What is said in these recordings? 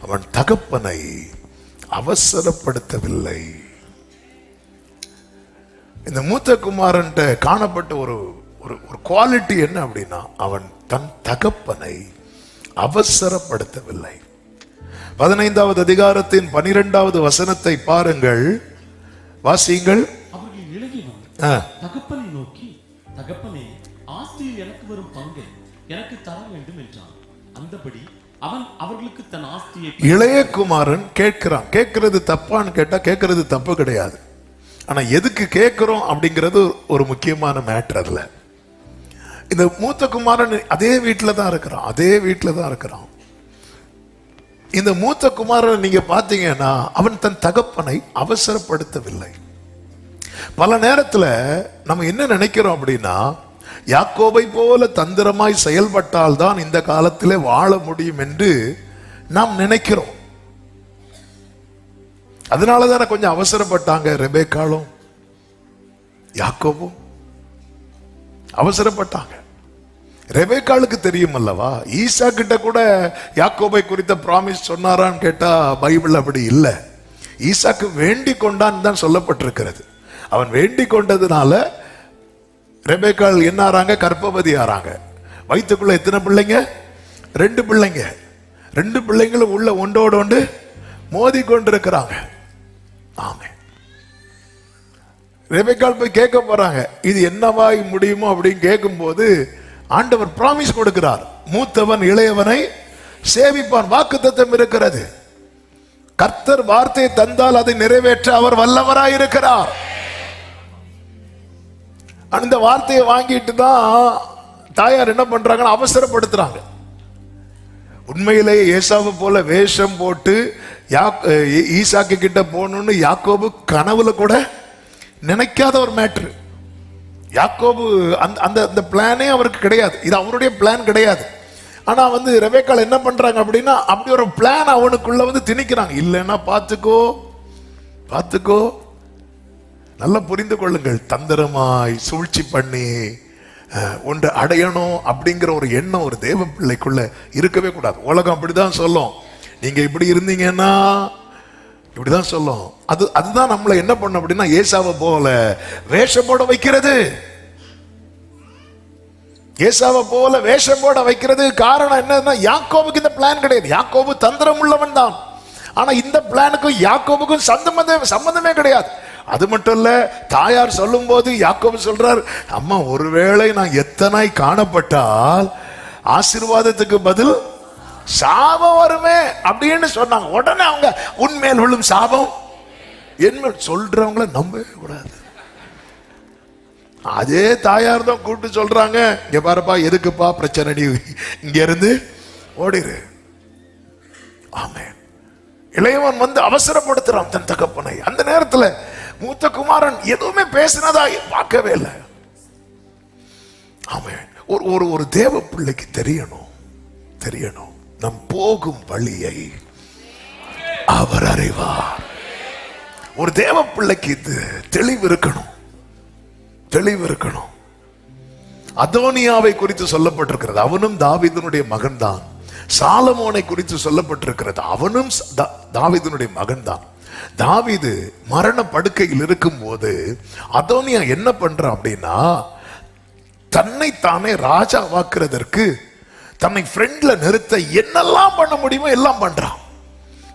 அவன் தகப்பனை அவசரப்படுத்தவில்லை. இந்த மூத்த குமாரன் காணப்பட்ட ஒரு குவாலிட்டி என்ன அப்படின்னா, அவன் தன் தகப்பனை அவசரப்படுத்தவில்லை. 15வது அதிகாரத்தின் 12வது வசனத்தை பாருங்கள், வாசியுங்கள். அவர்கள் விலகி வந்து தகப்பனை நோக்கி, தகப்பனே, ஆஸ்தியில் எனக்கு வரும் பங்கை எனக்கு தர வேண்டும் என்றான். அந்தபடி அவன் அவர்களுக்கு தன் ஆஸ்தியை. இளைய குமாரன் கேட்கிறான். கேட்கிறது தப்பான்னு கேட்டா கேட்கிறது தப்பு கிடையாது. ஆனா எதுக்கு கேட்கிறோம் அப்படிங்கிறது ஒரு முக்கியமான மேட்டர். அதுல இந்த மூத்த குமாரன் அதே வீட்டில தான் இருக்கிறான். இந்த மூத்த குமாரன் நீங்க பாத்தீங்கன்னா அவன் தன் தகப்பனை அவசரப்படுத்தவில்லை. பல நேரத்துல நம்ம என்ன நினைக்கிறோம் அப்படின்னா, யாக்கோபை போல தந்திரமாய் செயல்பட்டால் தான் இந்த காலத்திலே வாழ முடியும் என்று நாம் நினைக்கிறோம். அதனாலதான் கொஞ்சம் அவசரப்பட்டாங்க. ரெபேக்காலும் யாக்கோபும் அவசரப்பட்டாங்க. ரெபேக்காளுக்கு தெரியும் அல்லவா, ஈசா கிட்ட கூட யாக்கோபை குறித்த பிராமிஸ் சொன்னாரான்னு கேட்டா பைபிள் அப்படி இல்லை. ஈசாக்கு வேண்டிக் கொண்டான் தான் சொல்லப்பட்டிருக்கிறது. அவன் வேண்டிக் கொண்டதுனால ரெபேக்காள் என்ன ஆறாங்க? கர்ப்பவதி ஆறாங்க. வயிற்றுக்குள்ள எத்தனை பிள்ளைங்க? 2 பிள்ளைங்க. 2 பிள்ளைங்களும் உள்ள ஒன்றோடு ஒன்று மோதி கொண்டிருக்கிறாங்க. ஆமே. ரெபேக்காள் போய் கேட்க போறாங்க, இது என்னவாய் முடியுமோ அப்படின்னு கேட்கும் போது ஆண்டவர் பிராமிஸ் கொடுக்கிறார், மூத்தவன் இளையவனை சேவிப்பான். வாக்குத்தத்தம் இருக்கிறது. கர்த்தர் வார்த்தையை தந்தால் அதை நிறைவேற்ற அவர் வல்லவராய் இருக்கிறார். அந்த வார்த்தையை வாங்கிட்டு தான் தாயார் என்ன பண்றாங்கன்னா அவசரப்படுத்துறாங்க. உண்மையிலேயே ஏசாவை போல வேஷம் போட்டு ஈசாக்கு கிட்ட போகணும்னு யாக்கோபு கனவுல கூட நினைக்காத ஒரு மேட்ரு. யாக்கோபு அந்த பிளானே அவருக்கு கிடையாது. இது அவருடைய பிளான் கிடையாது. ஆனா ரெபேக்காள் என்ன பண்றாங்க அப்படின்னா, அப்படி ஒரு பிளான் அவனுக்குள்ள திணிக்கிறாங்க. இல்லைன்னா பார்த்துக்கோ நல்லா புரிந்து கொள்ளுங்கள். தந்திரமாய் சூழ்ச்சி பண்ணி ஒன்று அடையணும் அப்படிங்கிற ஒரு எண்ணம் ஒரு தேவ பிள்ளைக்குள்ள இருக்கவே கூடாது. உலகம் அப்படிதான் சொல்லும். நீங்க இப்படி இருந்தீங்கன்னா இப்படிதான் சொல்லும். அதுதான் நம்மளை என்ன பண்ண அப்படின்னா, ஏசாவை போல வேஷம் போட வைக்கிறது. ஏசாவை போல வேஷம் போட வைக்கிறது காரணம் என்னன்னா, யாக்கோபுக்கு இந்த பிளான் கிடையாது. யாக்கோபு தந்திரம் உள்ளவன் தான். ஆனா இந்த பிளானுக்கும் யாக்கோபுக்கும் சம்பந்தமே கிடையாது. அது மட்டும் இல்ல, தாயார் சொல்லும் போது யாக்கோபு சொல்றார், அம்மா ஒருவேளை நான் எத்தனை காணப்பட்டால் ஆசீர்வாதத்துக்கு பதில் சாபம் வருமே அப்படின்னு சொன்னாங்க. உடனே அவங்க உண்மையில் விழும் சாபம் என்ன சொல்றவங்கள நம்பவே கூடாது. அதே தாயார் தான் கூப்பிட்டு சொல்றாங்க, இங்க பாருப்பா, எதுக்குப்பா பிரச்சனை, நீ இங்க இருந்து ஓடிரு. ஆமே. இளையவன் அவசரப்படுத்துறான் தன் தகப்பனை. அந்த நேரத்துல மூத்த குமாரன் எதுவுமே பேசினதா பார்க்கவே இல்லை. ஆமே. ஒரு தேவ பிள்ளைக்கு தெரியணும் நம் போகும் வழியை அவர் அறிவார். ஒரு தேவ பிள்ளைக்கு தெளிவு இருக்கணும். அதோனியாவை குறித்து சொல்லப்பட்டிருக்கிறது, அவனும் தாவீதுனுடைய மகன் தான். சாலமோனை குறித்து சொல்லப்பட்டிருக்கிறது, அவனும் தாவீதுனுடைய மகன் தான். தாவீது மரண படுக்கையில் இருக்கும் போது அதோனியா என்ன பண்றான் அப்படின்னா, தன்னை தானே ராஜாவாக்குறதற்கு தன்னை ஃப்ரெண்ட்ல நிறுத்த என்னெல்லாம் பண்ண முடியுமோ எல்லாம் பண்றான்.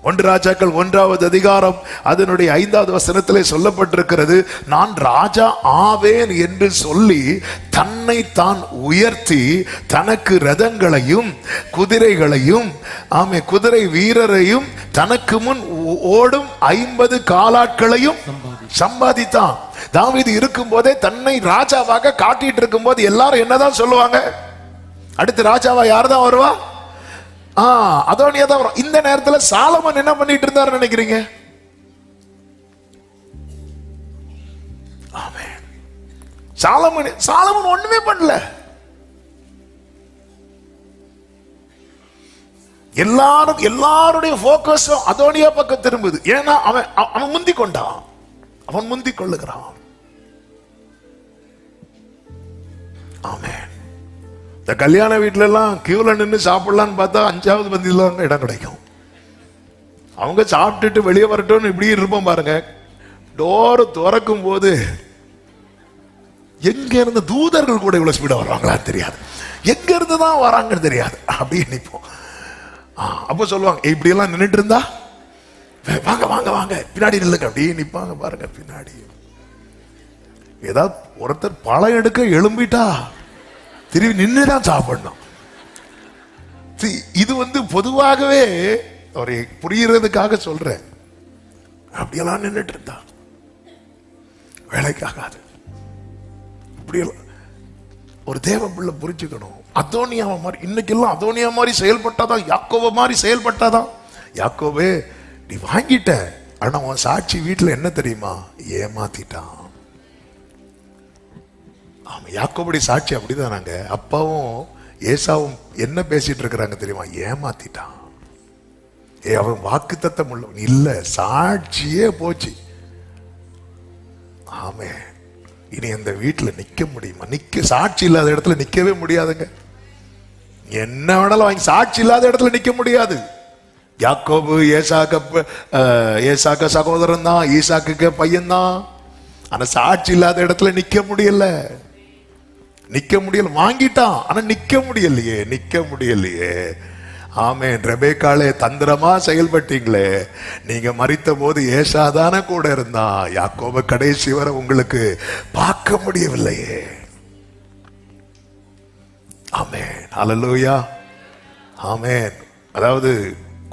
1 ராஜாக்கள் 1வது அதிகாரம் அதனுடைய 5வது வசனத்திலே சொல்லப்பட்டிருக்கிறது, நான் ராஜா ஆவேன் என்று சொல்லி தன்னை தான் உயர்த்தி தனக்கு ரதங்களையும் குதிரைகளையும் குதிரை வீரரையும் தனக்கு முன் ஓடும் 50 காலாட்களையும் சம்பாதித்தான். தாவீது இருக்கும் போதே தன்னை ராஜாவாக காட்டிட்டு இருக்கும் போது எல்லாரும் என்னதான் சொல்லுவாங்க? அடுத்து ராஜாவா யார் தான் வருவா? அதோனியா தான் வரும். இந்த நேரத்தில் சாலமன் என்ன பண்ணிட்டு இருந்தாரு நினைக்கிறீங்க? சாலமன் ஒண்ணுமே பண்ணல. எல்லாருடைய போக்கஸும் அதோனியா பக்கம் திரும்புது. ஏன்னா அவன் முந்தி கொண்டான், அவன் முந்தி கொள்ளுகிறான். ஆமென். இந்த கல்யாண வீட்டுல எல்லாம் கியூல நின்று சாப்பிடலான்னு பார்த்தா 5வது பந்தியில இடம் கிடைக்கும். அவங்க சாப்பிட்டுட்டு வெளியே வரட்டும்னு இப்படி இருப்போம் பாருங்க. டோர் திறக்கும் போது எங்க இருந்து தூதர்கள் கூட இவ்வளவு ஸ்பீடா வர்றாங்களா தெரியாது, எங்க இருந்து தான் வராங்கன்னு தெரியாது. அப்படியே நிற்போம். அப்ப சொல்லுவாங்க, இப்படி எல்லாம் நின்றுட்டு இருந்தா வாங்க வாங்க வாங்க பின்னாடி நில்லுங்க, அப்படியே நிப்பாங்க பாருங்க. பின்னாடி ஏதாவது ஒருத்தர் பழம் எடுக்க எழும்பிட்டா திரும்பி நின்றுதான் சாப்பிடணும். இது பொதுவாகவே ஒரு புரியுறதுக்காக சொல்றேன். அப்படியெல்லாம் நின்றுட்டு இருந்தா வேலைக்காகாது. அப்படியெல்லாம் ஒரு தேவ பிள்ளை புரிஞ்சுக்கணும். அதோனியாவை மாதிரி இன்னைக்கு எல்லாம் அதோனியா மாதிரி செயல்பட்டாதான், யாக்கோப மாதிரி செயல்பட்டாதான். யாக்கோபே நீ வாங்கிட்ட, ஆனா உன் சாட்சி வீட்டுல என்ன தெரியுமா, ஏமாத்திட்டான். ஆமா, யாக்கோபுடைய சாட்சி அப்படிதானாங்க. அப்பாவும் ஏசாவும் என்ன பேசிட்டு இருக்கிறாங்க தெரியுமா, ஏமாத்திட்டான். அவன் வாக்குத்தத்தம் உள்ளவன் இல்ல, சாட்சியே போச்சு. ஆமே, இனி அந்த வீட்டுல நிக்க முடியுமா? சாட்சி இல்லாத இடத்துல நிக்கவே முடியாதுங்க. என்ன வேணாலும் வாங்கி, சாட்சி இல்லாத இடத்துல நிக்க முடியாது. யாக்கோபு ஏசாக்க சகோதரன் தான், ஈசாக்கு பையன் தான். ஆனா சாட்சி இல்லாத இடத்துல நிக்க முடியல. வாங்கிட்டான், ஆனா நிக்க முடியலையே. ஆமென். ரெபேக்காளே, தந்திரமா செயல்பட்டீங்களே. நீங்க மரித்த போது ஏசாதான கூட இருந்தா, யாக்கோபு கடைசி வரை உங்களுக்கு பார்க்க முடியவில்லையே. ஆமென், அல்லேலூயா, ஆமென். அதாவது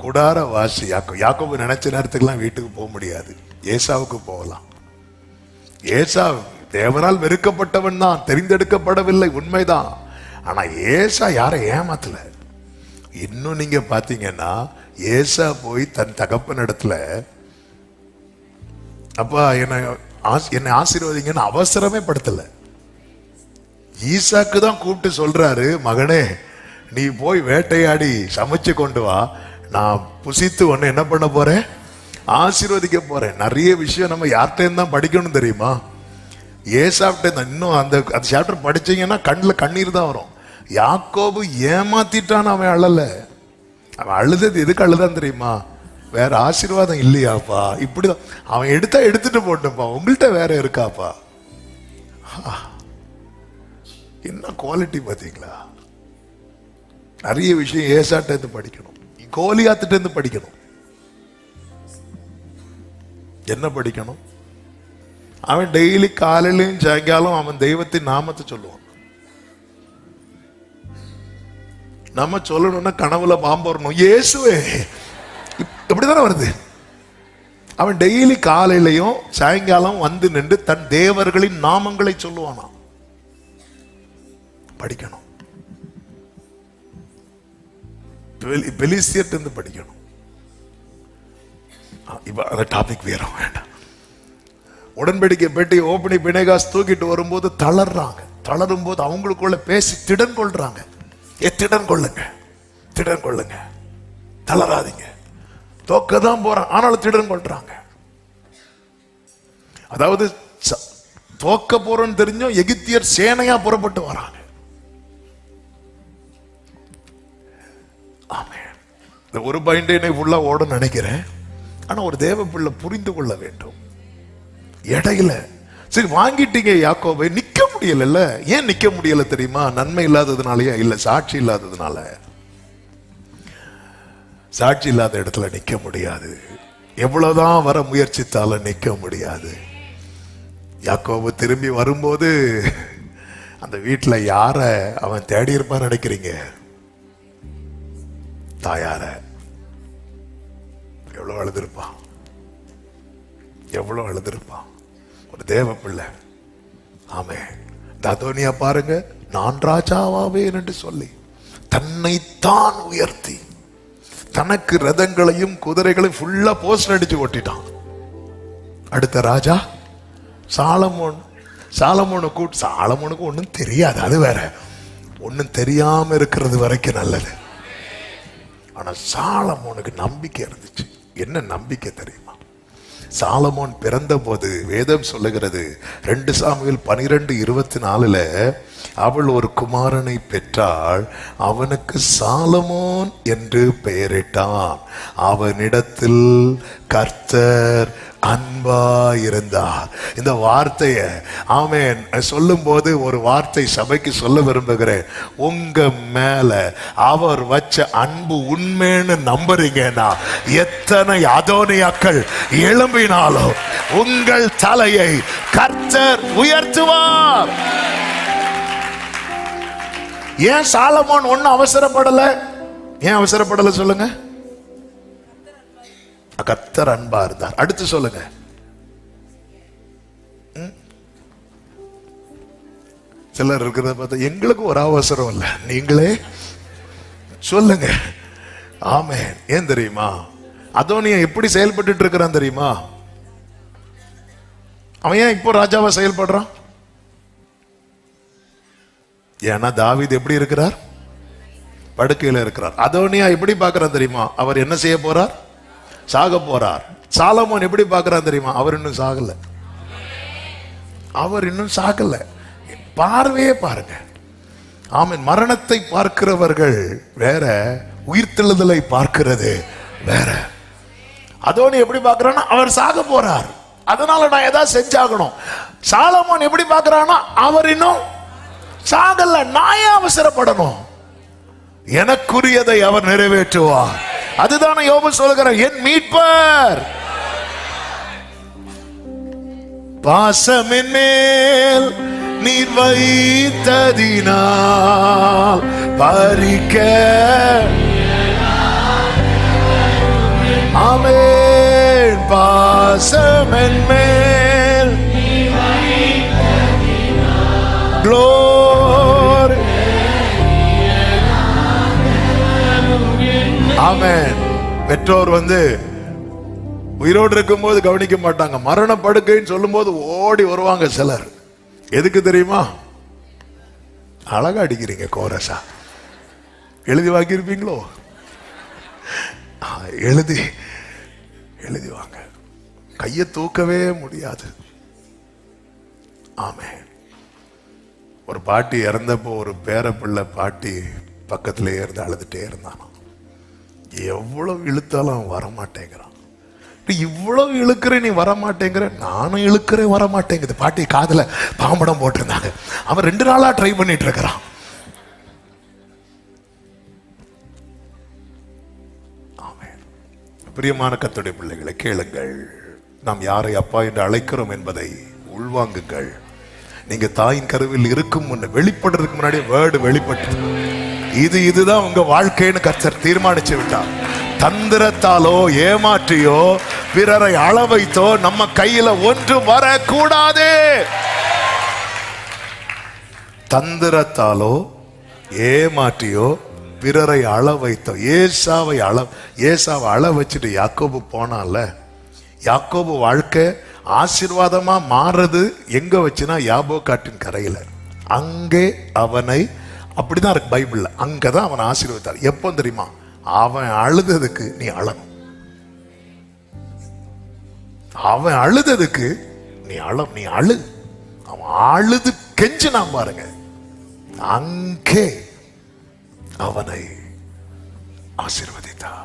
கூடார வாசி யாக்கோபு நினைச்ச நேரத்துக்குலாம் வீட்டுக்கு போக முடியாது. ஏசாவுக்கு போகலாம். ஏசா தேவனால் வெறுக்கப்பட்டவன் தான், தெரிந்தெடுக்கப்படவில்லை, உண்மைதான். ஆனா ஏசா யாரை ஏமாத்தல. இன்னும் நீங்க பாத்தீங்கன்னா, ஏசா போய் தன் தகப்பன் இடத்துல, அப்பா என்னை ஆசீர்வதிங்கன்னு அவசரமே படுத்தல. ஈசாக்கு தான் கூப்பிட்டு சொல்றாரு, மகனே நீ போய் வேட்டையாடி சமைச்சு கொண்டு வா, நான் புசித்து ஒன்னு என்ன பண்ண போறேன், ஆசீர்வதிக்க போறேன். நிறைய விஷயம் நம்ம யார்கிட்ட தான் படிக்கணும் தெரியுமா? ஏசாப்ட இன்னும் அந்த சாப்டர் படிச்சீங்கன்னா கண்ணில் கண்ணீர் தான் வரும். யாக்கோபு ஏமாத்திட்டான், அவன் அழல. அவன் அழுதது எதுக்கு அழுதான் தெரியுமா? வேற ஆசீர்வாதம் இல்லையாப்பா, இப்படிதான். அவன் எடுத்துட்டு போட்டப்பா, உங்கள்கிட்ட வேற இருக்காப்பா. என்ன குவாலிட்டி பாத்தீங்களா? நிறைய விஷயம் ஏசாட்ட இருந்து படிக்கணும், கோலியாத்திட்ட இருந்து படிக்கணும். என்ன படிக்கணும்? அவன் டெய்லி காலையிலும் சாயங்காலம் அவன் தெய்வத்தின் நாமத்தை சொல்லுவான். நம்ம சொல்லணும்னா கனவுல பாம்பு வரணும், இயேசுவே, இப்படிதானே வருது. அவன் டெய்லி காலையிலையும் சாயங்காலம் வந்து நின்று தன் தேவர்களின் நாமங்களை சொல்லுவானா. படிக்கணும். பெலிசியர்ட்டு படிக்கணும். இப்ப அந்த டாபிக் வேற வேண்டாம். உடன்படிக்கை பெட்டி ஓபனி பிணைகாஸ் தூக்கிட்டு வரும்போது தளர்றாங்க. தளரும் போது அவங்களுக்குள்ள பேசி திடன் கொள்றாங்க. திடன் கொள்ளுங்க, தளராதீங்க, தோக்கதான் போறான், ஆனாலும் திடன் கொள்றாங்க. அதாவது தோக்க போறோம்னு தெரிஞ்சும் எகிப்தியர் சேனையா புறப்பட்டு வராங்க. இந்த ஒரு பைண்டை ஃபுல்லா ஓட நினைக்கிறேன். ஆனா ஒரு தேவ பிள்ளை புரிந்து கொள்ள வேண்டும். இடையில சரி வாங்கிட்டீங்க யாக்கோபை, நிக்க முடியல. ஏன் நிக்க முடியல தெரியுமா? நன்மை இல்லாததுனாலயா? இல்ல, சாட்சி இல்லாததுனால. சாட்சி இல்லாத இடத்துல நிக்க முடியாது. எவ்வளவுதான் வர முயற்சித்தாலும் நிக்க முடியாது. யாக்கோபு திரும்பி வரும்போது அந்த வீட்டுல யார அவன் தேடி இருப்பான்னு நினைக்கிறீங்க? தாயார. எவ்வளவு அழுதுருப்பான் ஒரு தேவ பிள்ளை. ஆமே, அதோனியா பாருங்க, நான் ராஜாவாவேன் என்று சொல்லி தன்னைத்தான் உயர்த்தி தனக்கு ரதங்களையும் குதிரைகளையும் ஃபுல்லா போஸ்ட் அடிச்சு ஓட்டிட்டான். அடுத்த ராஜா சாலமோன். சாலமோனுக்கு ஒன்னும் தெரியாது, அது வேற. ஒன்னும் தெரியாம இருக்கிறது வரைக்கும் நல்லது. ஆனா சாலமோனுக்கு நம்பிக்கை இருந்துச்சு. என்ன நம்பிக்கை தெரியுமா? சாலமோன் பிறந்த போது வேதம் சொல்லுகிறது, 2 சாமுவேல் 12:24 அவள் ஒரு குமாரனை பெற்றாள், அவனுக்கு சாலமோன் என்று பெயரிட்டான். அவனிடத்தில் கர்த்தர் அன்பாயிருந்தார். இந்த வார்த்தைய ஆமென் சொல்லும் போது ஒரு வார்த்தை சபைக்கு சொல்ல விரும்புகிறேன். உங்க மேல அவர் வச்ச அன்பு உண்மைன்னு நம்புறீங்கன்னா, எத்தனை அதோனியாக்கள் எழும்பினாலும் உங்கள் தலையை கர்த்தர் உயர்த்துவார். ஏன் சாலமோன் ஒண்ணு அவசரப்படல? ஏன் அவசரப்படல சொல்லுங்க? கர்த்தர் அன்பா இருந்தார். அடுத்து சொல்லுங்க. சிலர் இருக்கிறத பார்த்தா எங்களுக்கு ஒரு அவசரம் இல்லை, நீங்களே சொல்லுங்க. ஆமென். ஏன் தெரியுமா? அதோனியா எப்படி செயல்பட்டு இருக்கிறான் தெரியுமா? அவன் ஏன் இப்போ ராஜாவா செயல்படுறான்? ஏன்னா தாவீது எப்படி இருக்கிறார்? படுக்கையில இருக்கிறார். அதோனியா எப்படி பார்க்கிறான் தெரியுமா? அவர் என்ன செய்ய போறார்? சாக போறார். சாலமோன் எப்படி பார்க்கிறான் தெரியுமா? அவர் இன்னும் சாகல. அவர் இன்னும் சாகல. பார்வையே பாருங்க. ஆமென். மரணத்தை பார்க்கிறவர்கள் வேற, உயிர்த்தெழுதலை பார்க்கிறது வேற. அதோனி எப்படி பார்க்கிறான்னா, அவர் சாக போறார், அதனால நான் ஏதாவது செஞ்சாகணும். சாலமோன் எப்படி பார்க்கிறான்னா, அவர் இன்னும் சாகல, நான் ஏன் அவசரப்படணும்? எனக்குரியதை அவர் நிறைவேற்றுவார். அதுதானே யோபு சொல்கிறார், என் மீட்பர் பாசமின் மேல் நீர் வைத்ததினால் பறிக்க. ஆமென். பாசமின் மேல் glory. ஆமென். பெற்றோர் உயிரோடு இருக்கும் போது கவனிக்க மாட்டாங்க, மரண படுக்கைன்னு சொல்லும் போது ஓடி வருவாங்க சிலர். எதுக்கு தெரியுமா? அழகா அடிக்கிறீங்க கோரஸா. எழுதி வாங்கியிருப்பீங்களோ? எழுதி வாங்க. கையை தூக்கவே முடியாது. ஆமென். ஒரு பாட்டி இறந்தப்போ ஒரு பேர பிள்ளை பாட்டி பக்கத்திலே இருந்து அழுதுட்டே இருந்தானோ. எவ்வளவு இழுத்தாலும் அவன் வரமாட்டேங்கிறான். இவ்வளவு இழுக்கிற நீ வரமாட்டேங்கிற, நானும் இழுக்கிறேன் வரமாட்டேங்குது. பாட்டி காதுல பாம்படம் போட்டிருந்தாங்க. அவன் 2 நாளா ட்ரை பண்ணிட்டு இருக்கிறான். ஆமென். பிரியமான கர்த்தருடைய பிள்ளைகளை கேளுங்கள். நாம் யாரை அப்பா என்று அழைக்கிறோம் என்பதை உள்வாங்குங்கள். நீங்க தாயின் கருவில் இருக்கும் முன்ன, வெளிப்படுறதுக்கு முன்னாடி வேர்டு வெளிப்பட்டு, இதுதான் உங்க வாழ்க்கைன்னு கர்த்தர் தீர்மானிச்சு விட்டார். தந்திரத்தாலோ ஏமாற்றியோ பிறரை அள வைத்தோ நம்ம கையில ஒன்றும் வரக்கூடாது. தந்திரத்தாலோ ஏமாற்றியோ பிறரை அள வைத்தோ, ஏசாவை அள வச்சுட்டு யாக்கோபு போனான்ல, யாக்கோபு வாழ்க்கை ஆசீர்வாதமா மாறுறது எங்க வச்சுனா யாபோக்காட்டின் கரையில. அங்கே அவனை, அப்படிதான் இருக்கு பைபிள்ல, அங்கதான் அவனை ஆசீர்வதித்தார். எப்போ தெரியுமா? அவன் அழுததுக்கு நீ அழணும். அவன் அழுததுக்கு நீ அழு. அவன் அழுது கெஞ்சினா பாருங்க, அங்கே அவனை ஆசீர்வதித்தார்.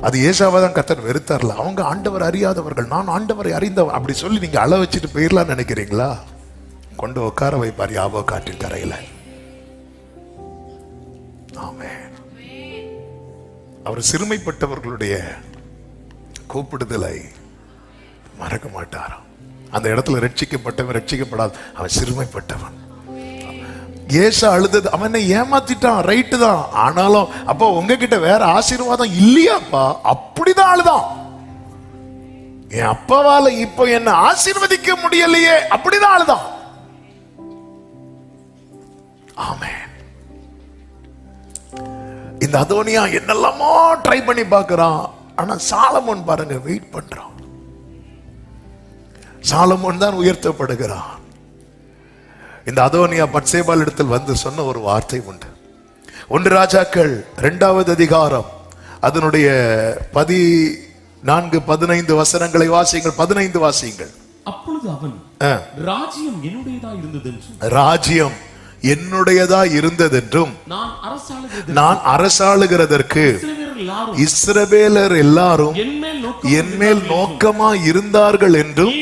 அது ஏசாவைதான் கர்த்தர் வெறுத்தார்ல. அவங்க ஆண்டவர் அறியாதவர்கள், நான் ஆண்டவரை அறிந்தவன் அப்படி சொல்லி நீங்க அழ வச்சுட்டு போயிடலாம்னு நினைக்கிறீங்களா? கொண்டு உட்கார வைப்பார் யாபோக்காட்டின் கரையில. ஆமென். அவர் சிறுமைப்பட்டவர்களுடைய கூப்பிடுதலை மறக்க மாட்டாராம். அந்த இடத்துல ரட்சிக்கப்பட்டவன் ரட்சிக்கப்படாது, அவன் சிறுமைப்பட்டவன். ஏசா அழுதது, அவனை ஏமாத்திட்டான், ரைட்டு தான். ஆனாலும் அப்போ உங்ககிட்ட வேற ஆசீர்வாதம் இல்லையாப்பா? அப்படிதான் அழுதான். என் அப்பாவால இப்போ என்ன ஆசீர்வதிக்க முடியலையே, அப்படிதான் அழுதான். ஆமென். இந்த அதோனியா என்னெல்லாமோ ட்ரை பண்ணி பார்க்கிறான். ஆனா சாலமோன் பாருங்க, வெயிட் பண்றான். சாலமோன் தான் உயர்த்தப்படுகிறான். இந்த அதோனியா பத்சேபாள் இடத்தில் வந்து சொன்ன ஒரு வார்த்தை உண்டு. 1 ராஜாக்கள் 2வது அதிகாரம் அதனுடைய 14, 15 வசனங்களை வாசியுங்கள். 15 வாசியுங்கள். அப்பொழுது அவன் ராஜ்யம் என்னுடையதா இருந்ததென்றும் ராஜ்யம் என்னுடையதா இருந்ததென்றும் நான் அரசாளுகிறதற்கு இஸ்ரவேலர் எல்லாரும் என்மேல் நோக்கமா இருந்தார்கள் என்றும்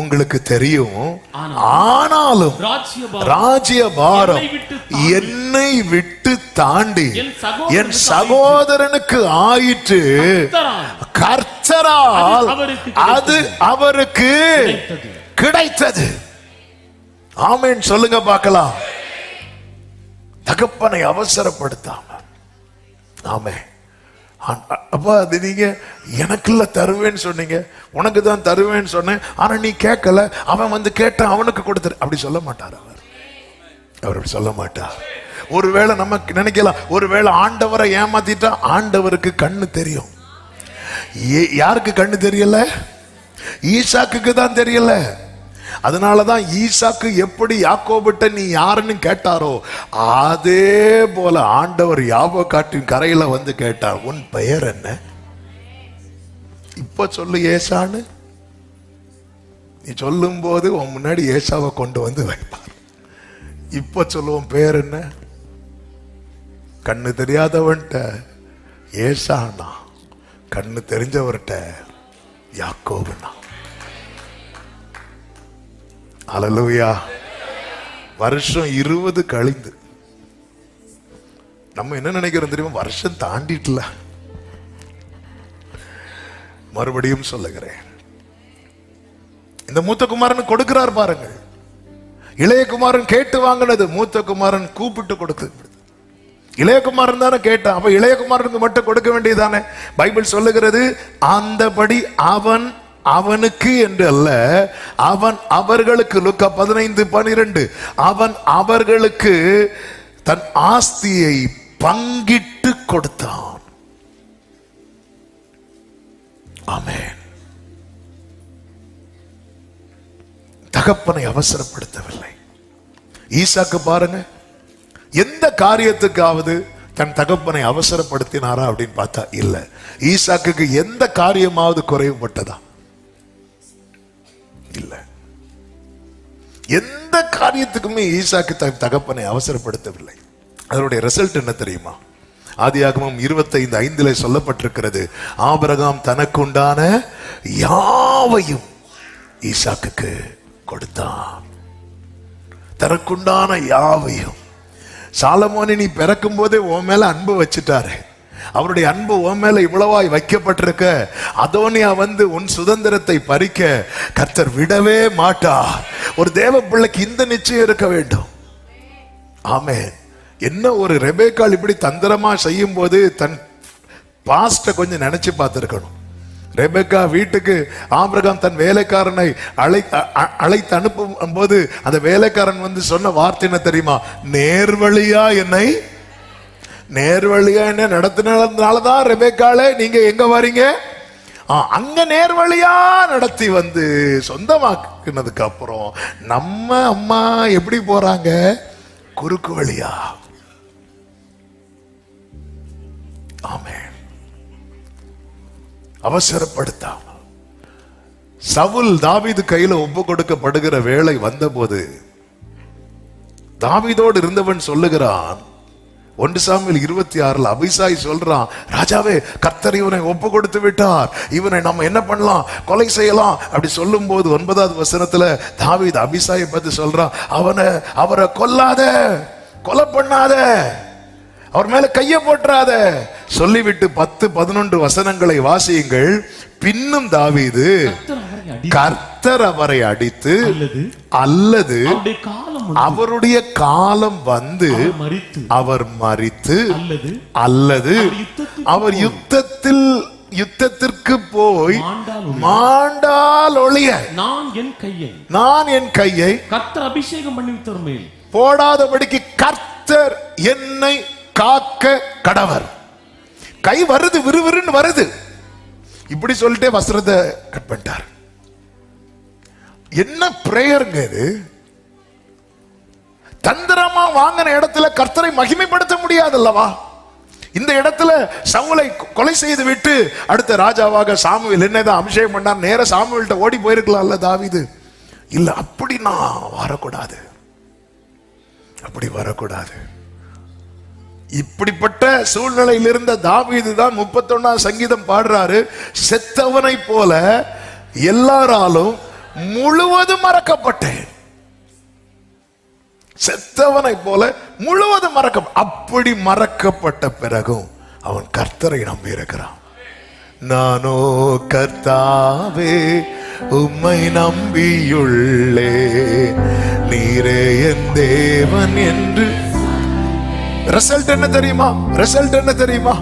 உங்களுக்கு தெரியும். ஆனாலும் ராஜ்ய பாரம் என்னை விட்டு தாண்டி என் சகோதரனுக்கு ஆயிற்று. கர்த்தரால் அது அவருக்கு கிடைத்தது. ஆமென் சொல்லுங்க பார்க்கலாம். தகப்பனை அவசரப்படுத்தாம. ஆமென். அப்பா அது நீங்க எனக்குள்ள தருவேன்னு சொன்னீங்க, உனக்கு தான் தருவேன்னு சொன்னேன், ஆனா நீ கேட்கல, அவன் வந்து கேட்டான் அவனுக்கு கொடுத்துரு, அப்படி சொல்ல மாட்டார். அவர் சொல்ல மாட்டார். ஒருவேளை நமக்கு நினைக்கலாம், ஒருவேளை ஆண்டவரை ஏமாத்திட்டா ஆண்டவருக்கு கண்ணு தெரியும். யாருக்கு கண்ணு தெரியல? ஈசாக்குக்கு தான் தெரியல. அதனாலதான் ஈசாக்கு எப்படி யாக்கோபிட்ட நீ யாருன்னு கேட்டாரோ அதே போல ஆண்டவர் யாபோக்காட்டின் கரையில வந்து கேட்டார், உன் பெயர் என்ன? இப்ப சொல்லு ஏசான்னு. நீ சொல்லும் போது உன் முன்னாடி ஏசாவை கொண்டு வந்து வைப்பார். இப்ப சொல்லுவோம் பெயர் என்ன? கண்ணு தெரியாதவன்ட்ட ஏசானா, கண்ணு தெரிஞ்சவர்கிட்ட யாக்கோபுனா. அல்லேலூயா. வருஷம் 20 கழிந்து நம்ம என்ன நினைக்கிறோம் தெரியுமா? வருஷம் தாண்டிட்டுல. மறுபடியும் சொல்லுகிறேன், இந்த மூத்த குமாரன் கொடுக்கிறார் பாருங்கள். இளைய குமாரன் கேட்டு வாங்கினது மூத்த குமாரன் கூப்பிட்டு கொடுத்து. இளைய குமாரன் தானே கேட்டான், அப்ப இளைய குமாரனுக்கு மட்டும் கொடுக்க வேண்டியதானே? பைபிள் சொல்லுகிறது, அந்தபடி அவன் அவனுக்கு என்று அல்ல, அவன் அவர்களுக்கு. லூக்கா 15:12 அவன் அவர்களுக்கு தன் ஆஸ்தியை பங்கிட்டு கொடுத்தான். ஆமென். தகப்பனை அவசரப்படுத்தவில்லை. ஈசாக்கு பாருங்க, எந்த காரியத்துக்காவது தன் தகப்பனை அவசரப்படுத்தினாரா அப்படின்னு பார்த்தா இல்ல. ஈசாக்குக்கு எந்த காரியமாவது குறைவுபட்டதா? இல்ல. எந்த காரியத்துக்குமே ஈசாக்கு தன் தகப்பனை அவசரப்படுத்தவில்லை. அதனுடைய ரிசல்ட் என்ன தெரியுமா? ஆதியாகமம் 25:5 சொல்லப்பட்டிருக்கிறது, ஆபிரகாம் தனக்குண்டான யாவையும் ஈசாக்குக்கு கொடுத்தான். தனக்குண்டான யாவையும். சாலமோனை நீ பிறக்கும் போதே உன் மேல அன்பு வச்சுட்டாரு. அவருடைய அன்பு உன் மேல இவ்வளவாய் வைக்கப்பட்டிருக்க, அதோனியா வந்து உன் சுதந்திரத்தை பறிக்க கர்த்தர் விடவே மாட்டார். ஒரு தேவ பிள்ளைக்கு இந்த நிச்சயம் இருக்க வேண்டும். ஆமென். என்ன ஒரு ரெபேக்காள் இப்படி தந்திரமா செய்யும் போது தன் பாஸ்ட கொஞ்சம் நினைச்சு பார்த்திருக்கணும். ரெபேக்கா வீட்டுக்கு ஆபிரகாம் தன் வேலைக்காரனை அழைத்து அனுப்பும் போது அந்த வேலைக்காரன் வந்து சொன்ன வார்த்தை என்ன தெரியுமா? நேர்வழியா என்னை நடத்தினாலதான் ரெபேக்காளே நீங்க எங்க வரீங்க? அங்க நேர்வழியா நடத்தி வந்து சொந்தமாக்குனதுக்கு அப்புறம் நம்ம அம்மா எப்படி போறாங்க? குறுக்கு வழியா. ஆமென். அவசரப்படுத்தாம. சவுல் தாவீது கையில ஒப்பு கொடுக்கப்படுகிற வேளை வந்தபோது தாவீதோடு இருந்தவன் சொல்லுகிறான், 1 சாமுவேல் 26 அபிசாய் சொல்றான், ராஜாவே கர்த்தர் இவனை ஒப்பு கொடுத்து விட்டார், இவனை நம்ம என்ன பண்ணலாம்? கொலை செய்யலாம். அப்படி சொல்லும் போது 9வது வசனத்துல தாவீது அபிசாயை பார்த்து சொல்றான், அவரை கொல்லாத, கொலை பண்ணாத, அவர் மேல கைய போட்டுறாத சொல்லிவிட்டு 10-11 வசனங்களை வாசியுங்கள். பின்னும் தாவீது கர்த்தர் அவரை அடித்து அல்லது அவருடைய காலம் வந்து அவர் மரித்து அல்லது அவர் யுத்தத்திற்கு போய் மாண்டால் ஒழிய நான் என் கையை கர்த்தர் அபிஷேகம் பண்ணிவிட்டவர் மேல் போடாதபடிக்கு கர்த்தர் என்னை காக்க கடவர். கை வருது, விறுவிறுன்னு வருது. இப்படி சொல்லிட்டே வஸ்திரத்தை கட் பண்ணிட்டார். என்ன பிரேயருங்க இது? தந்திரமா வாங்கின இடத்துல கர்த்தரை மகிமைப்படுத்த முடியாதல்லவா? இந்த இடத்துல சவுலை கொலை செய்து விட்டு அடுத்த ராஜாவாக சாமுவேல் என்னதான் அபிஷேகம் பண்ணார். நேர சாமுவேல்ட்ட ஓடி போயிருக்கலாம்ல தாவீது. இல்ல அப்படி நான் வரக்கூடாது, அப்படி வரக்கூடாது. இப்படிப்பட்ட சூழ்நிலையில் இருந்த தாவீது தான் 31ஆம் சங்கீதம் பாடுறாரு. செத்தவனை போல எல்லாராலும் முழுவதும் மறக்கப்பட்டேன். செத்தவனை போல முழுவதும் அப்படி மறக்கப்பட்ட பிறகும் அவன் கர்த்தரை நம்பி இருக்கிறான். நானோ கர்த்தாவே உம்மை நம்பியுள்ளே, நீரே என் தேவன் என்று. ரிசல்ட் என்ன தெரியுமா? ரிசல்ட் என்ன தெரியுமா?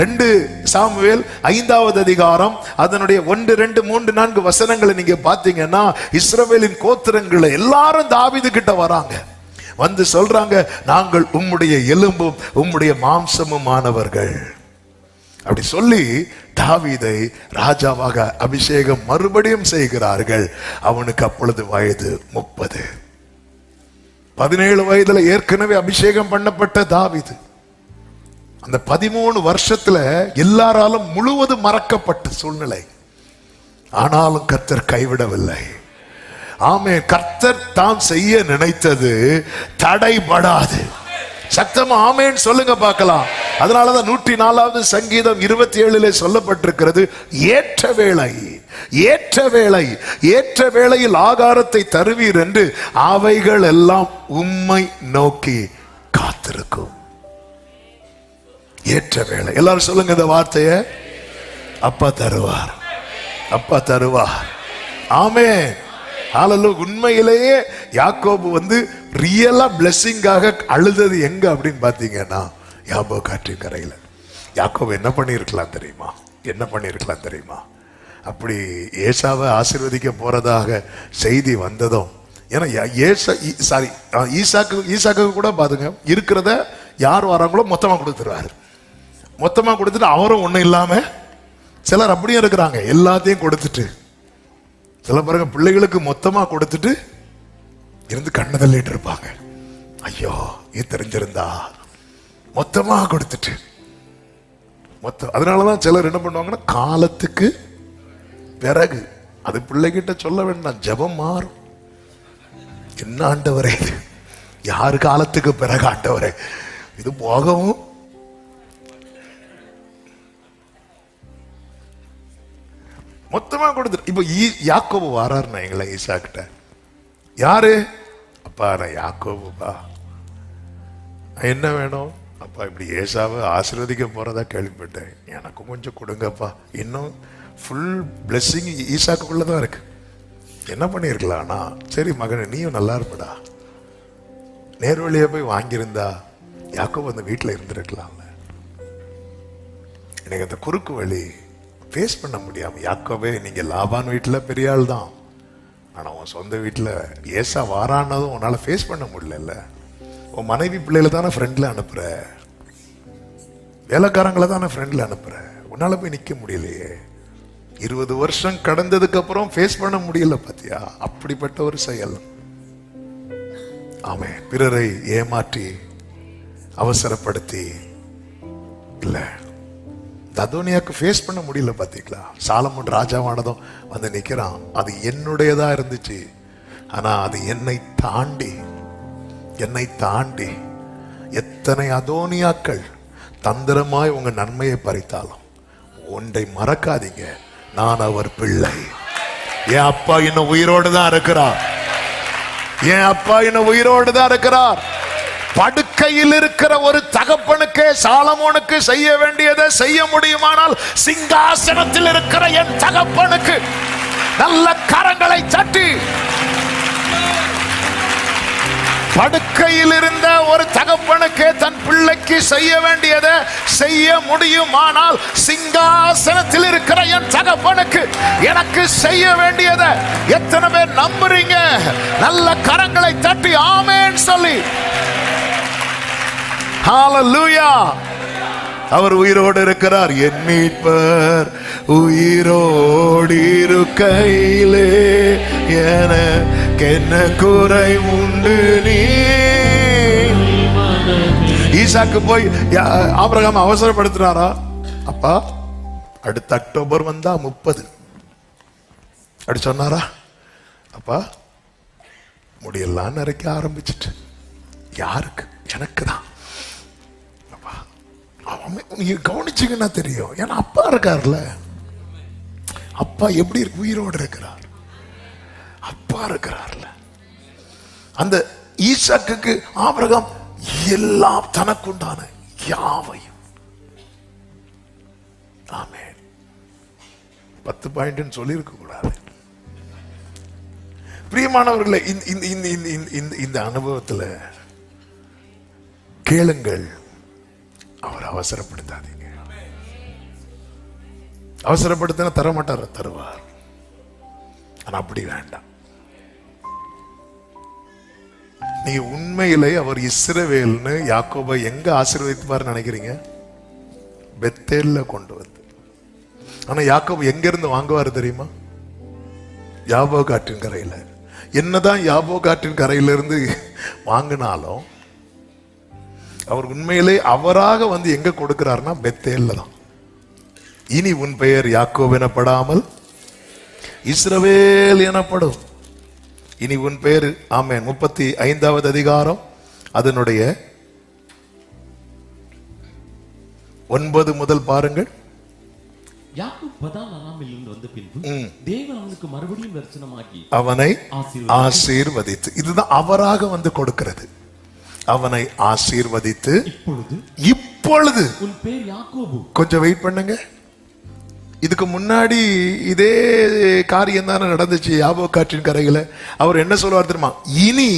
2 சாமுவேல் 5வது அதிகாரம் அதனுடைய 1, 2, 3, 4 வசனங்களை நீங்க பாத்தீங்கன்னா, இஸ்ரவேலின் கோத்திரங்களை எல்லாரும் தாவீது கிட்ட வராங்க. வந்து சொல்றாங்க, நாங்கள் உம்முடைய எலும்பும் உம்முடைய மாம்சமும் ஆனவர்கள். அப்படி சொல்லி தாவீதை ராஜாவாக அபிஷேகம் மறுபடியும் செய்கிறார்கள். அவனுக்கு அப்பொழுது வயது 30. 17 வயதுல ஏற்கனவே அபிஷேகம் பண்ணப்பட்ட தாவீது அந்த 13 வருஷத்துல எல்லாராலும் முழுவதும் மறக்கப்பட்ட சூழ்நிலை. ஆனாலும் கர்த்தர் கைவிடவில்லை. ஆமென். கர்த்தர் தான் செய்ய நினைத்தது தடைபடாது. சத்தமா ஆமென் சொல்லுங்க பார்க்கலாம். அதனாலதான் 104வது சங்கீதம் 27 சொல்லப்பட்டிருக்கிறது, ஏற்ற வேளை, ஏற்ற வேளை, ஏற்ற வேளையில் ஆகாரத்தை தருவீர் என்று அவைகள் எல்லாம் உம்மை நோக்கி காத்திருக்கும். ஏற்ற வேளை. எல்லாரும் சொல்லுங்க இந்த வார்த்தைய. அப்பா தருவார், அப்பா தருவார். ஆமென். ஹல்லேலூயா. உண்மையிலேயே யாக்கோபு ரியலா பிளெஸிங்காக அழுதது எங்க அப்படின்னு பாத்தீங்கன்னா, யாபோக் காற்றின் கரையில. யாக்கோபு என்ன பண்ணியிருக்கலாம் தெரியுமா? என்ன பண்ணியிருக்கலாம் தெரியுமா? அப்படி ஏசாவை ஆசீர்வதிக்க போறதாக செய்தி வந்ததும், ஏன்னா ஈசாக்கு கூட பாருங்க, இருக்கிறத யார் வராங்களோ மொத்தமா கொடுத்துருவாரு. மொத்தமா கொடுத்துட்டு அவரும் ஒண்ணும் இல்லாம, சிலர் அப்படியும் இருக்கிறாங்க, எல்லாத்தையும் கொடுத்துட்டு. சில பாருங்க பிள்ளைகளுக்கு மொத்தமா கொடுத்துட்டு இருந்து கண்ணை தள்ளிட்டு இருப்பாங்க. ஐயோ இது தெரிஞ்சிருந்தா, மொத்தமா கொடுத்துட்டு மொத்தம். அதனாலதான் சிலர் என்ன பண்ணுவாங்கன்னா, காலத்துக்கு பிறகு, அது பிள்ளைகிட்ட சொல்ல வேண்டாம், ஜெபம் மாறும். என்ன ஆண்டவரே இது? யாரு காலத்துக்கு பிறகு ஆண்டவரே? இது போகவும் மொத்தமா கொடுத்துட்டு. இப்ப யாக்கோபு வாராருன்னா எங்களை ஈசாக்கிட்ட, யாரு? அப்பா நான் யாக்கோபுப்பா, என்ன வேணும்? அப்பா இப்படி ஏசாவை ஆசீர்வதிக்க போறதா கேள்விப்பட்டேன், எனக்கும் கொஞ்சம் கொடுங்கப்பா. இன்னும் ஃபுல் பிளெஸிங் ஈசாக்குள்ளதான் இருக்கு. என்ன பண்ணிருக்கலாம்னா, சரி மகனே நீயும் நல்லா இருப்படா, நேர்வழியா போய் வாங்கியிருந்தா யாக்கோபு அந்த வீட்டுல இருந்திருக்கலாம்ல. எனக்கு அந்த குறுக்கு வழி ஃபேஸ் பண்ண முடியாம, யாக்கோபே நீங்க லாபான் வீட்டுல பெரிய ஆள் தான், ஆனா உன் சொந்த வீட்டுல ஏசா வாரானதும் உன்னால ஃபேஸ் பண்ண முடியல. உன் மனைவி பிள்ளைகளை தானே ஃப்ரெண்ட்ல அனுப்புற, வேலைக்காரங்களை தானே ஃப்ரெண்ட்ல அனுப்புற, உன்னால போய் நிக்க முடியலையே. 20 வருஷம் கடந்ததுக்கு அப்புறம் ஃபேஸ் பண்ண முடியல பாத்தியா? அப்படிப்பட்ட ஒரு செயல். ஆமே. பிறரை ஏமாற்றி அவசரப்படுத்தி இல்ல, அதோனியாக்கு ஃபேஸ் பண்ண முடியல பாத்தீங்களா? சாலமோன் ராஜாவானதும் வந்து நிக்கிறான், அது என்னுடையதா இருந்துச்சு, ஆனா அது என்னை தாண்டி எத்தனை அதோனியாக்கள் தந்திரமாய் உங்க நன்மையை பறித்தாலும் ஒன்றை மறக்காதீங்க, நான் அவர் பிள்ளை. என் அப்பா இன்னும் உயிரோடு தான் இருக்கிறார். என் அப்பா இன்னும் உயிரோடு தான் இருக்கிறார். படுக்கையில் இருக்கிற ஒரு தகப்பனுக்கு சாலமோனுக்கு செய்ய வேண்டியதை செய்ய முடியுமானால், சிங்காசனத்தில் இருக்கிற என் தகப்பனுக்கு நல்ல கரங்களை தட்டி, படுக்கையில் இருந்த ஒரு தகப்பனுக்கு தன் பிள்ளைக்கு செய்ய வேண்டியதை செய்ய முடியுமானால், சிங்காசனத்தில் இருக்கிற என் தகப்பனுக்கு எனக்கு செய்ய வேண்டியதை எத்தனை பேர் நம்புறீங்க? நல்ல கரங்களை தட்டி ஆமென் சொல்லி. ஹல்லேலூயா. அவர் உயிரோடு இருக்கிறார். என் மீட்பர் உயிரோடு இருக்கையிலே எனக்கு என்ன குறை உண்டு? நீ ஈசாக்கு போய் ஆபிரகாம் அவசரப்படுத்துறாரா? அப்பா அடுத்த அக்டோபர் வந்தா 30 அப்படி சொன்னாரா? அப்பா முடியெல்லாம் நிறைக்க ஆரம்பிச்சிட்டு. யாருக்கு? எனக்கு தான். நீங்க கவனிச்சீங்கன்னா தெரியும். ஏன்னா அப்பா இருக்காருல்ல, அப்பா எப்படி உயிரோடு இருக்கிறார், அப்பா இருக்கிறார்ல. அந்த ஈசாக்குக்கு ஆபிரகாம் எல்லாம் தனக்குண்டான யாவையும். ஆமென். 10 பாயிண்ட் சொல்லி இருக்க கூடாது. பிரியமானவர்களே, இந்த அனுபவத்துல கேளுங்கள், அவர் அவசரப்படுத்தாதீங்க. அவசரப்படுத்தினா தரமாட்டார், தருவார். ஆனா அப்படி வேண்டாம். நீங்க உண்மையிலே அவர் இஸ்ரவேல்னு யாக்கோபை எங்க ஆசீர்வதிப்பார் நினைக்கிறீங்க? பெத்தேல்ல கொண்டு வந்து. ஆனா யாக்கோபு எங்க இருந்து வாங்குவாரு தெரியுமா? யாபோக் ஆற்றின் கரையில. என்னதான் யாபோக் ஆற்றின் கரையிலிருந்து வாங்கினாலும் அவர் உண்மையிலே அவராக வந்து எங்க கொடுக்கிறார்னா பெத்தேல்ல தான். இனி உன் பெயர் யாக்கோப் எனப்படாமல் இஸ்ரவேல் எனப்படும். இனி உன் பெயர். ஆமென். 35வது அதிகாரம் அதனுடைய 9 முதல் பாருங்கள். யாக்கோபு பதான் அராமிலிருந்து வந்த பின்பு தேவன் அவனுக்கு மறுபடியும் தரிசனமாகி அவனை ஆசீர்வதித்து. இதுதான் அவராக வந்து கொடுக்கிறது. அவனை ஆசீர்வதித்து இப்பொழுது உன் பேர் யாக்கோபு. கொஞ்சம் வெயிட் பண்ணுங்க. இதுக்கு முன்னாடி இதே காரியம் தானே நடந்துச்சு யாபோக் ஆற்றின் கரையில. அவர் என்ன சொல்லுவார் தெரியுமா? இனி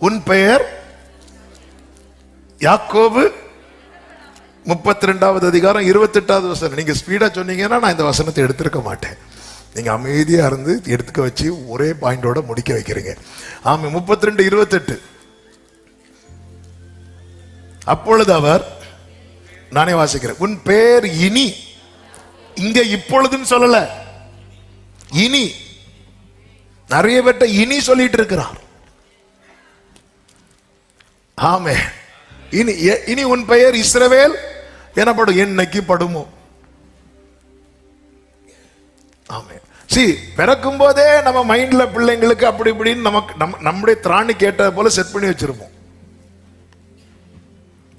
உன் பெயர் யாக்கோபு. 32வது அதிகாரம் 28வது வசனம். நீங்க ஸ்பீடா சொன்னீங்கன்னா நான் இந்த வசனத்தை எடுத்திருக்க மாட்டேன். நீங்க அமைதியா இருந்து எடுத்துக்க வச்சு ஒரே பாயிண்டோட முடிக்க வைக்கிறீங்க. ஆமா, 32:28. அப்பொழுது அவர், நானே வாசிக்கிறேன், உன் பேர் இனி. இங்க இப்பொழுதுன்னு சொல்லல, இனி. நிறைய பேர்ட்ட இனி சொல்லிட்டு இருக்கிறார். ஆமே. இனி இனி உன் பெயர் இஸ்ரவேல் எனப்படும். என்னைக்கு படுமோ? ஆமே. பிறக்கும் போதே நம்ம மைண்ட்ல பிள்ளைங்களுக்கு அப்படி இப்படின்னு நமக்கு நம்முடைய திராணி கேட்ட போல செட் பண்ணி வச்சிருப்போம்.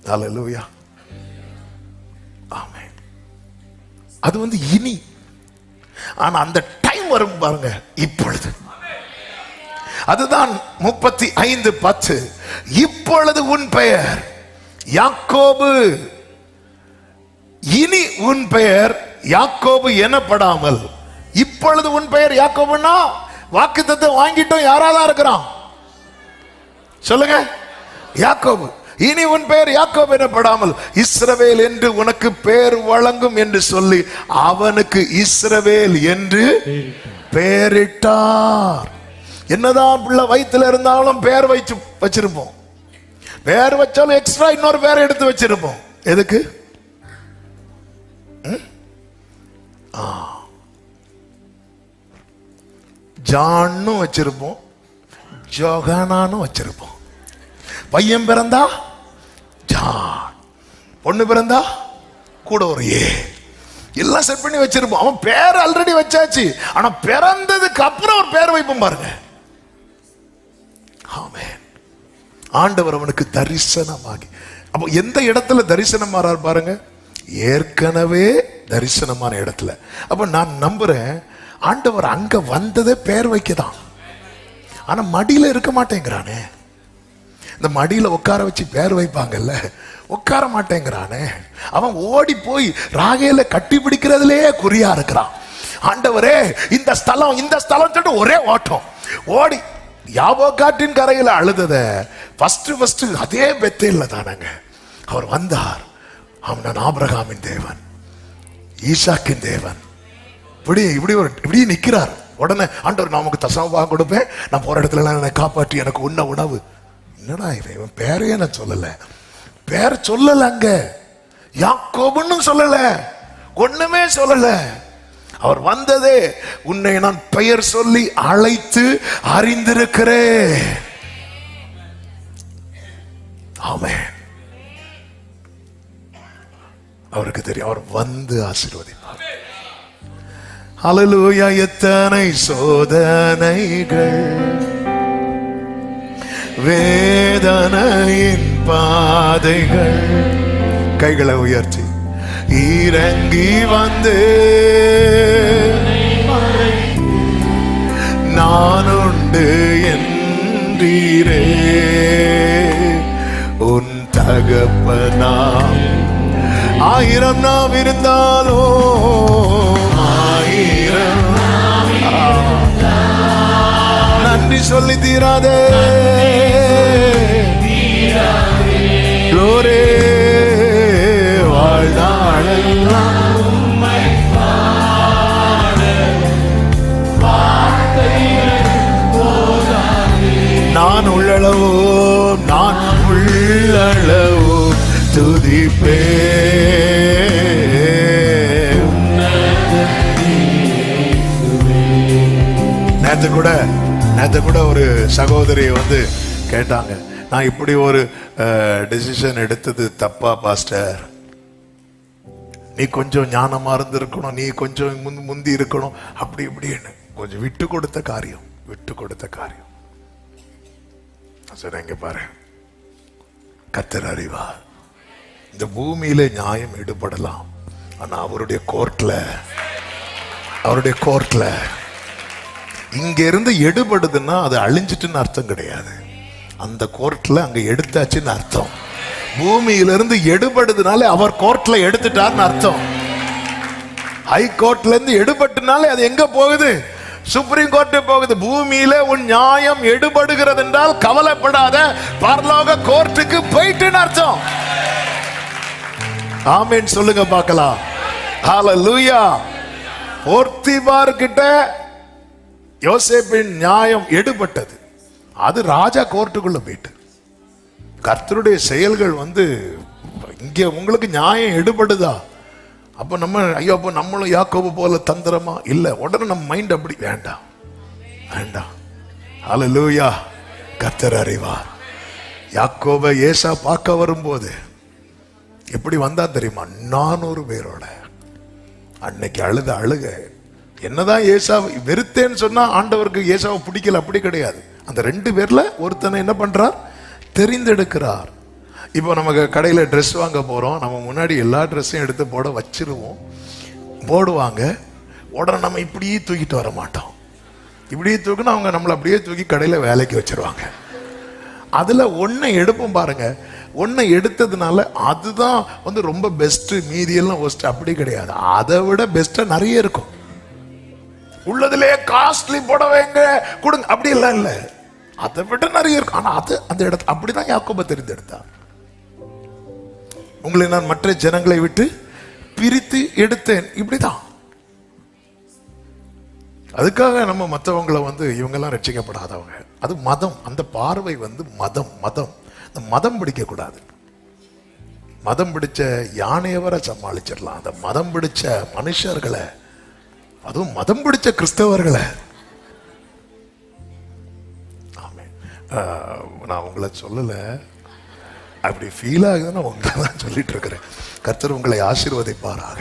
ஹல்லேலூயா. ஆமென். அது வந்து இனி. ஆனா அந்த டைம் வரும் பாருங்க, இப்பொழுது. அதுதான் 35:10. இப்பொழுது உன் பெயர் யாக்கோபு, இனி உன் பெயர் யாக்கோபு எனப்படாமல். இப்பொழுது உன் பெயர் யாக்கோபுன்னா வாக்குத்தத்தம் வாங்கிட்டோம். யாராதான் இருக்கிறான் சொல்லுங்க? யாக்கோபு. இனி உன் பெயர் யாக்கோபு எனப்படாமல் இஸ்ரவேல் என்று உனக்கு பெயர் வழங்கும் என்று சொல்லி அவனுக்கு இஸ்ரவேல் என்று பெயரிட்டார். என்னதான் பிள்ளை வயிற்றுல இருந்தாலும் பெயர் வச்சிருப்போம். பெயர் வச்சாலும் எக்ஸ்ட்ரா இன்னொரு பெயர் எடுத்து வச்சிருப்போம். எதுக்கு? ஜான்னு வச்சிருப்போம், ஜோகானான்னு வச்சிருப்போம். பையன் பிறந்தா ஜான், பொண்ணு பிறந்தா கூட ஒரு ஏ, எல்லாம் செட் பண்ணி வச்சிருப்போம். அவன் பேர் ஆல்ரெடி வச்சாச்சு. ஆனா பிறந்ததுக்கு அப்புறம் ஒரு பேர் வைப்போம் பாருங்க. ஆமென். ஆண்டவர் அவனுக்கு தரிசனமாகி, அப்போ எந்த இடத்துல தரிசனம் மாறார் பாருங்க? ஏற்கனவே தரிசனமான இடத்துல. அப்ப நான் நம்புறேன் ஆண்டவர் அங்க வந்ததே பேர் வைக்கதான். ஆனா மடியில இருக்க மாட்டேங்கிறானே. இந்த மடியில உட்கார வச்சு பேர் வைப்பாங்கல்ல, உட்கார மாட்டேங்கிறானே. அவன் ஓடி போய் ராகேல கட்டி பிடிக்கிறதுலயே குறியா இருக்கிறான். ஆண்டவரே இந்த ஸ்தலம் இந்த ஸ்தலம் சொல்லிட்டு ஒரே ஓட்டம் ஓடி யாபோக்காற்றின் கரையில அழுதத ஃபர்ஸ்ட் அதே பெத்தேல்ல தானங்க அவர் வந்தார். அவன் ஆபிரகாமின் தேவன், ஈசாக்கின் தேவன். இப்படி நிக்கிறார். உடனே ஆண்டவர், நான் உனக்கு தசமபாக கொடுப்பேன், நான் போற இடத்துல என்னை காப்பாற்றி எனக்கு உண்ண உணவு. என்னடா இவன் பேரையே நான் சொல்லல, பேர் சொல்லல, அங்க யாக்கோபுன்னு சொல்லல, ஒண்ணுமே சொல்லல. அவர் வந்ததே, உன்னை நான் பெயர் சொல்லி அழைத்து அறிந்திருக்கிறேன். ஆமென். அவருக்கு தெரியும், அவர் வந்து ஆசீர்வதிப்பார். ஹல்லேலூயா. எத்தனை சோதனைகள் வேதனையின் பாதைகள். கைகளை உயர்த்தி இறங்கி வந்து நான் உண்டு என்றீரே. உன் தகப்பனாம் ஆயிரம் நாம் இருந்தாலோ ஆயிரம் நன்றி சொல்லி தீராதே. glory வாழ்நாளெல்லாம் நான் உள்ளளவோ நான் உள்ளளவோ துதிப்பே. நேத்து கூட ஒரு சகோதரி வந்து கேட்டாங்க, நான் இப்படி ஒரு டெசிஷன் எடுத்தது தப்பா பாஸ்டர்? நீ கொஞ்சம் ஞானமா இருந்திருக்கணும், நீ கொஞ்சம் முந்தி இருக்கணும், அப்படி இப்படின்னு கொஞ்சம் விட்டு கொடுத்த காரியம். இங்க பாரு, கர்த்தர் அறிவார். இந்த பூமியில நியாயம் ஈடுபடலாம், ஆனா அவருடைய கோர்ட்ல இங்க இருந்து எடுபடுதுன்னா அது அழிஞ்சிட்டுன்னு அர்த்தம் கிடையாது. அந்த கோர்ட்ல அங்க எடுத்தாச்சுன்னு அர்த்தம். பூமியிலிருந்து எடுபடுதுனாலே அவர் கோர்ட்ல எடுத்துட்டார்னு அர்த்தம். ஹை கோர்ட்ல இருந்து எடுபட்டுனாலே அது எங்க போகுது? சுப்ரீம் கோர்ட் போகுது. பூமியில உன் நியாயம் எடுபடுகிறது என்றால் கவலைப்படாத, பரலோக கோர்ட்டுக்கு போயிட்டுன்னு அர்த்தம். ஆமென் சொல்லுங்க பார்க்கலாம். ஹல்லேலூயா. போர்த்திபார் கிட்ட யோசேப்பின் நியாயம் எடுபட்டது, அது ராஜா கோர்ட்டுக்குள்ள போயிட்டு. கர்த்தருடைய செயல்கள் வந்து இங்க உங்களுக்கு நியாயம் எடுபடுதா? அப்ப நம்ம ஐயோ அப்ப நம்மளும் யாக்கோபு போல தந்திரமா இல்ல. உடனே நம்ம மைண்ட் அப்படி வேண்டாம். ஹல்லேலூயா. கர்த்தர் அறிவார். யாக்கோபை ஏசா பார்க்க வரும்போது எப்படி வந்தா தெரியுமா? 400 பேரோட. அன்னைக்கு அழுக. என்னதான் ஏசாவை வெறுத்தேன்னு சொன்னா ஆண்டவருக்கு ஏசாவை பிடிக்கல, அப்படி கிடையாது. அந்த 2 பேர்ல ஒருத்தனை என்ன பண்றார்? தெரிந்தெடுக்கிறார். இப்போ நமக்கு கடையில் ட்ரெஸ் வாங்க போகிறோம், நம்ம முன்னாடி எல்லா ட்ரெஸ்ஸையும் எடுத்து போட வச்சிருவோம். போடுவாங்க, உடனே நம்ம இப்படியே தூக்கிட்டு வர மாட்டோம். இப்படியே தூக்குன்னா அவங்க நம்மளை அப்படியே தூக்கி கடையில் வேலைக்கு வச்சிருவாங்க. அதில் ஒன்றை எடுப்போம் பாருங்க. ஒன்றை எடுத்ததுனால அதுதான் வந்து ரொம்ப பெஸ்ட்டு, மீதியெல்லாம் ஒஸ்ட் அப்படி கிடையாது. அதை விட பெஸ்ட்டாக நிறைய இருக்கும். உள்ளதுலேயே காஸ்ட்லி புடவைங்க கொடுங்க அப்படி எல்லாம் இல்லை, அதை விட நிறைய இருக்கும். ஆனால் அது அந்த இடத்துல அப்படிதான் யாக்கோபை தெரிந்தெடுத்தார். உங்களை நான் மற்ற ஜனங்களை விட்டு பிரித்து எடுத்தேன், இப்படிதான். அதுக்காக நம்ம மற்றவங்களை வந்து இவங்கெல்லாம் ரட்சிக்கப்படாதவங்க, அது மதம். அந்த பார்வை வந்து மதம் பிடிக்க கூடாது. மதம் பிடிச்ச யானையவரை சமாளிச்சிடலாம், அந்த மதம் பிடிச்ச மனுஷர்களை, அதுவும் மதம் பிடிச்ச கிறிஸ்தவர்களை. நான் உங்களை சொல்லல, அப்படி ஃபீல் ஆகுதுன்னு உங்களை தான் சொல்லிட்டு இருக்கிறேன். கர்த்தர் உங்களை ஆசீர்வதிப்பாராக.